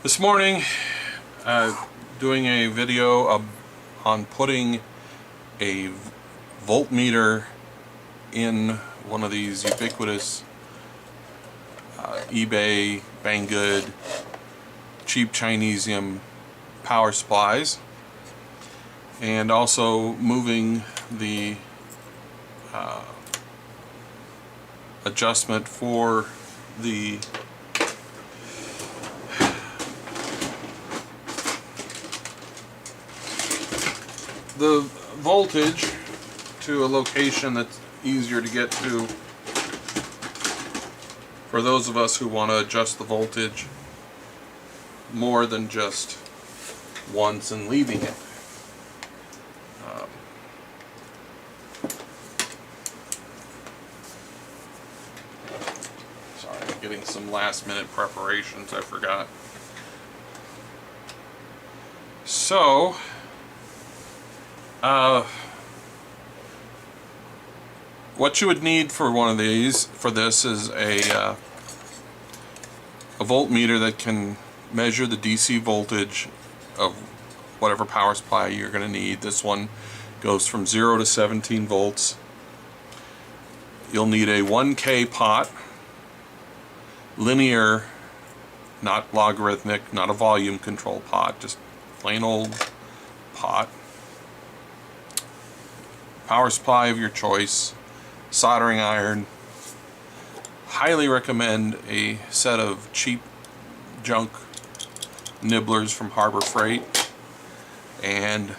This morning, doing a video on putting a voltmeter in one of these ubiquitous eBay, Banggood, cheap Chinesium power supplies, and also moving the adjustment for the voltage to a location that's easier to get to for those of us who want to adjust the voltage more than just once and leaving it. Sorry, I'm getting some last minute preparations I forgot. So what you would need for one of these, for this, is a voltmeter that can measure the DC voltage of whatever power supply you're going to need. This one goes from 0 to 17 volts. You'll need a 1K pot, linear, not logarithmic, not a volume control pot, just plain old pot. Power supply of your choice, soldering iron. Highly recommend a set of cheap junk nibblers from Harbor Freight and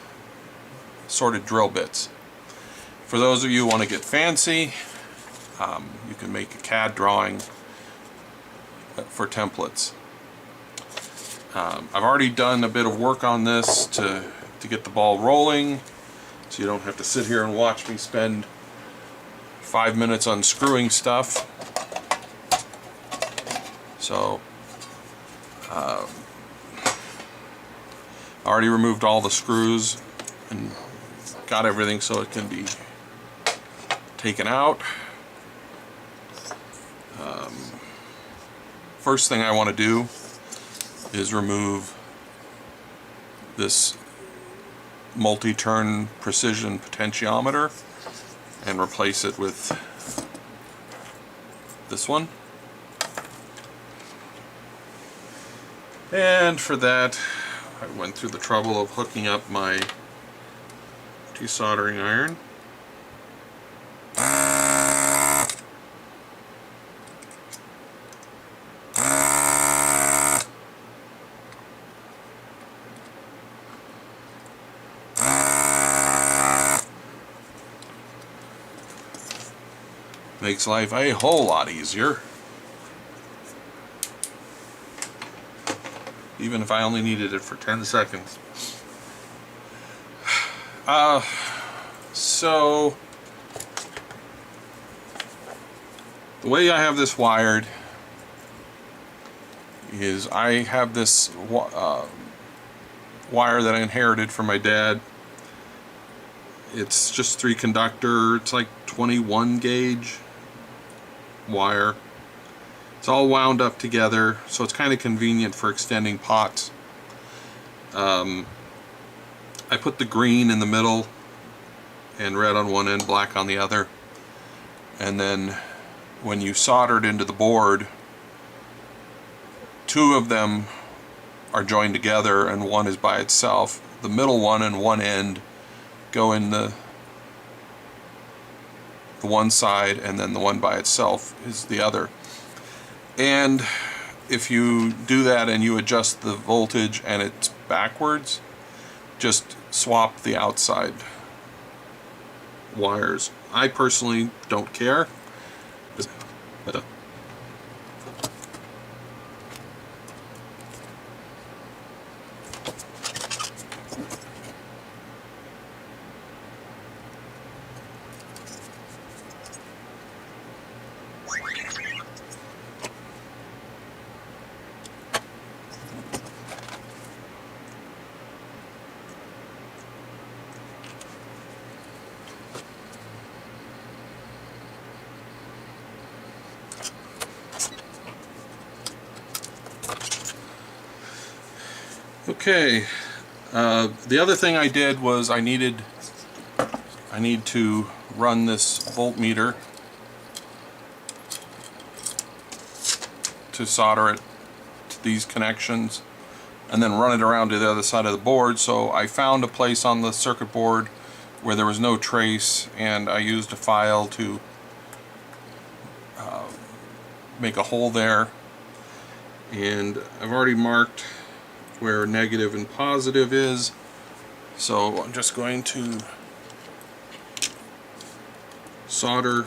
assorted drill bits. For those of you who want to get fancy, you can make a CAD drawing for templates. I've already done a bit of work on this to get the ball rolling, so you don't have to sit here and watch me spend 5 minutes unscrewing stuff. So I already removed all the screws and got everything so it can be taken out. First thing I want to do is remove this multi-turn precision potentiometer and replace it with this one. And for that, I went through the trouble of hooking up my desoldering iron. Makes life a whole lot easier, even if I only needed it for 10 seconds. So the way I have this wired is I have this wire that I inherited from my dad. It's just 3 conductor, it's like 21 gauge wire. It's all wound up together, so it's kind of convenient for extending pots. I put the green in the middle and red on one end, black on the other, and then when you solder it into the board, 2 of them are joined together and one is by itself. The middle one and one end go in the one side, and then the one by itself is the other. And if you do that and you adjust the voltage and it's backwards, just swap the outside wires. I personally don't care. Okay, the other thing I did was I need to run this voltmeter to solder it to these connections and then run it around to the other side of the board. So I found a place on the circuit board where there was no trace, and I used a file to make a hole there. And I've already marked where negative and positive is, so I'm just going to solder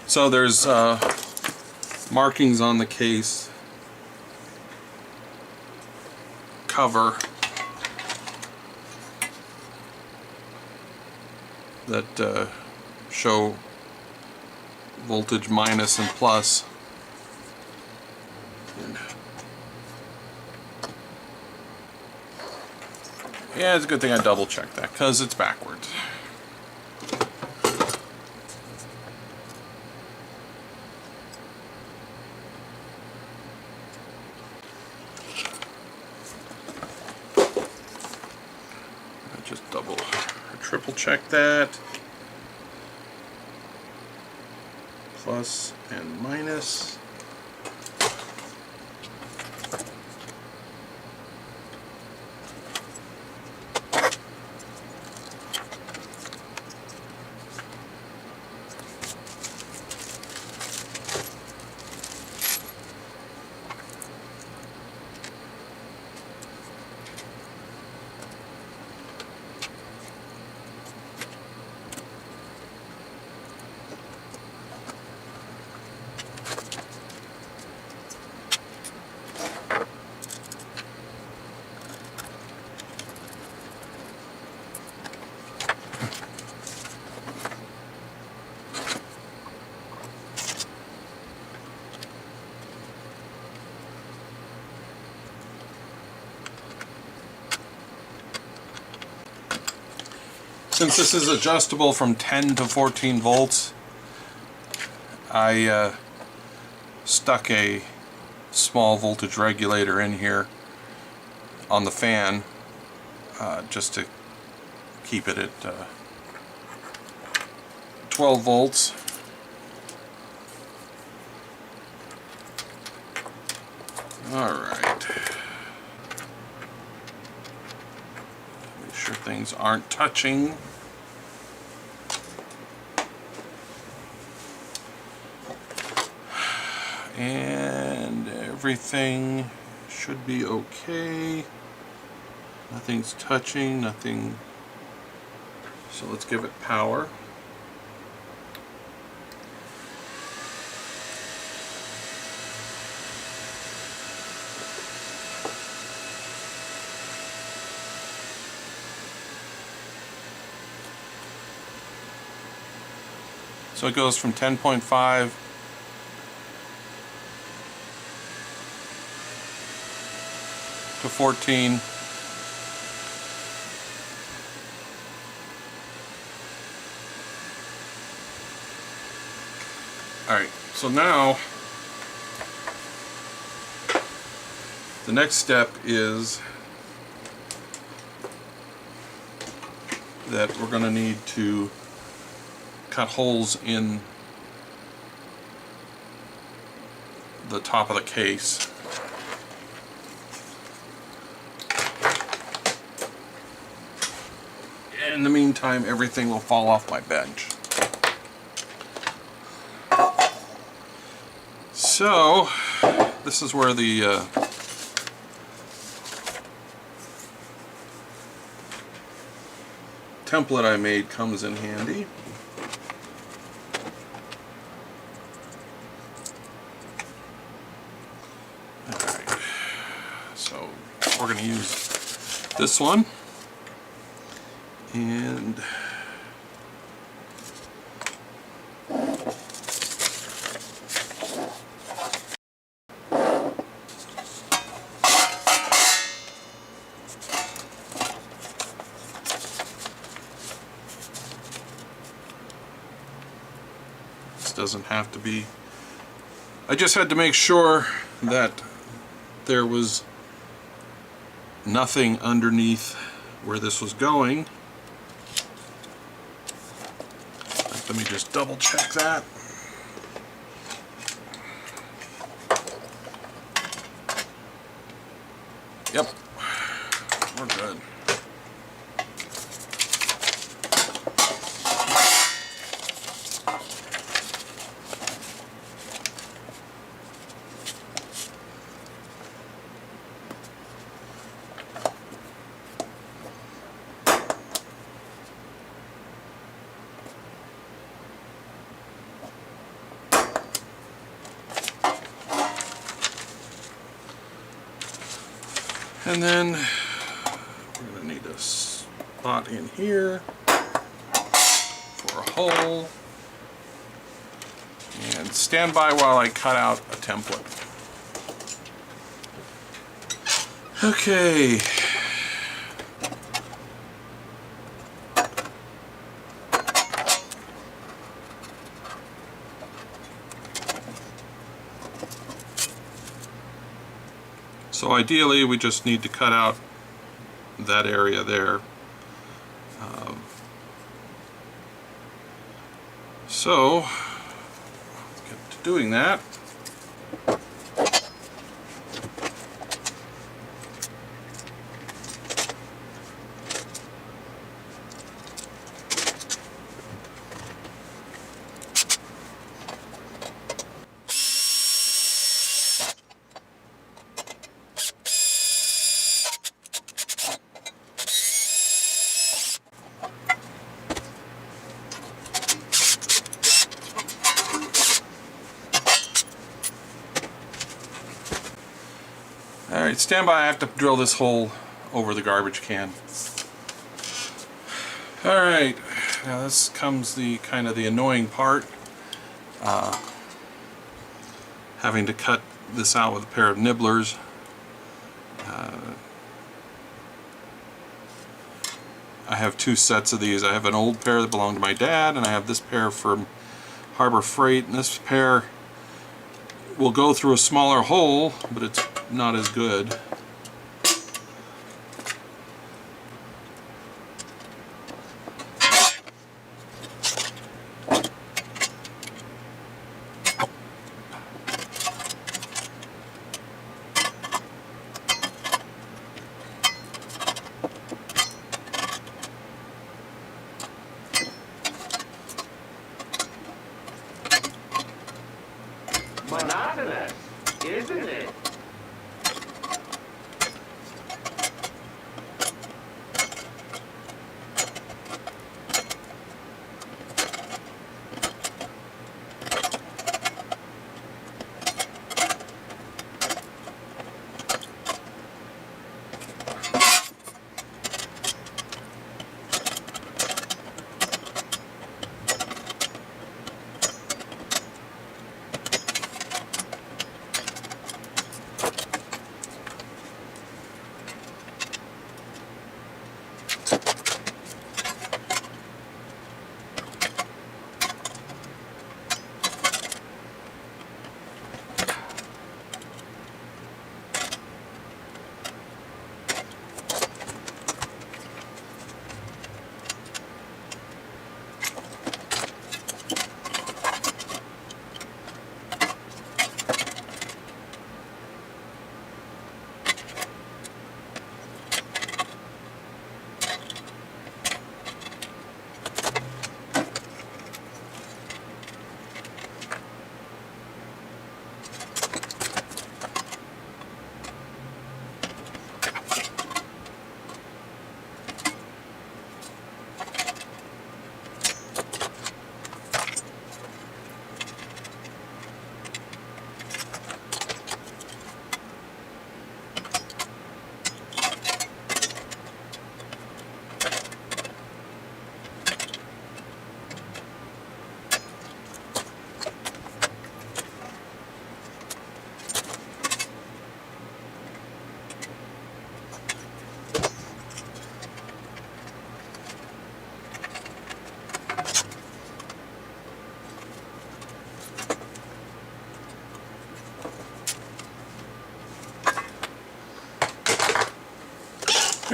so there's markings on the case cover that show voltage minus and plus. Yeah, it's a good thing I double checked that because it's backwards. Just double or triple check that. Plus and minus. Since this is adjustable from 10 to 14 volts, I stuck a small voltage regulator in here on the fan just to keep it at 12 volts. Alright. Make sure things aren't touching. And everything should be okay. Nothing's touching, nothing. So let's give it power. So it goes from 10.5 to 14. Alright, so now the next step is that we're going to need to cut holes in the top of the case. In the meantime, everything will fall off my bench. So, this is where the template I made comes in handy. Alright, so we're going to use this one. And doesn't have to be. I just had to make sure that there was nothing underneath where this was going. Let me just double check that. Yep, we're good. And then we're going to need a spot in here for a hole. And stand by while I cut out a template. Okay. So ideally, we just need to cut out that area there. So, let's get to doing that. Alright, stand by, I have to drill this hole over the garbage can. Alright, now this comes the kind of the annoying part. Having to cut this out with a pair of nibblers. I have two sets of these. I have an old pair that belonged to my dad, and I have this pair from Harbor Freight, and this pair will go through a smaller hole, but it's not as good. Monotonous, isn't it?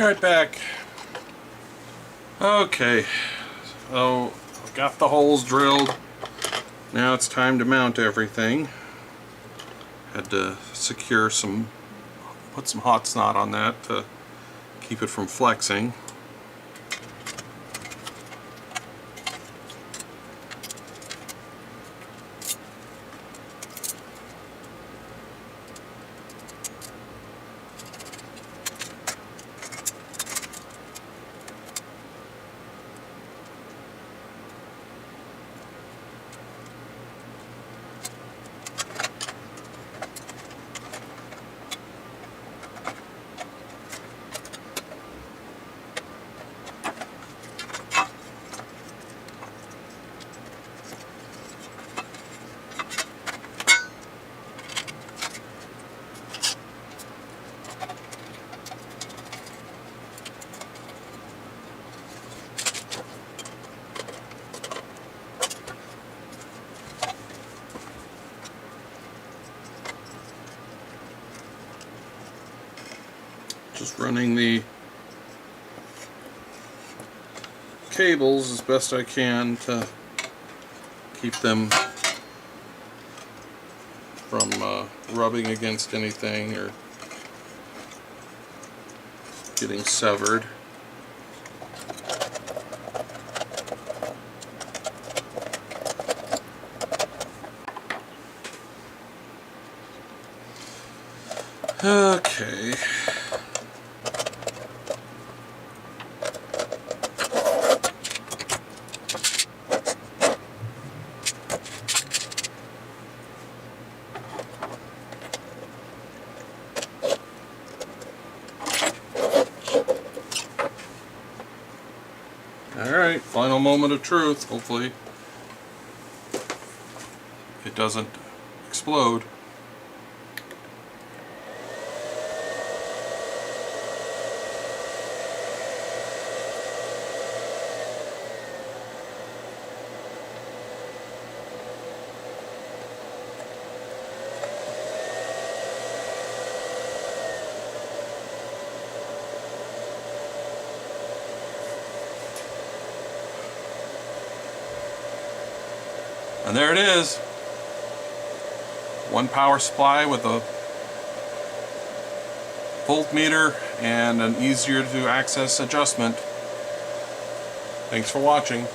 Alright, back. Okay, so I've got the holes drilled. Now it's time to mount everything. Had to secure some, put some hot snot on that to keep it from flexing. Just running the cables as best I can to keep them from rubbing against anything or getting severed. Okay. Alright, final moment of truth. Hopefully it doesn't explode. And there it is. One power supply with a voltmeter and an easier to access adjustment. Thanks for watching.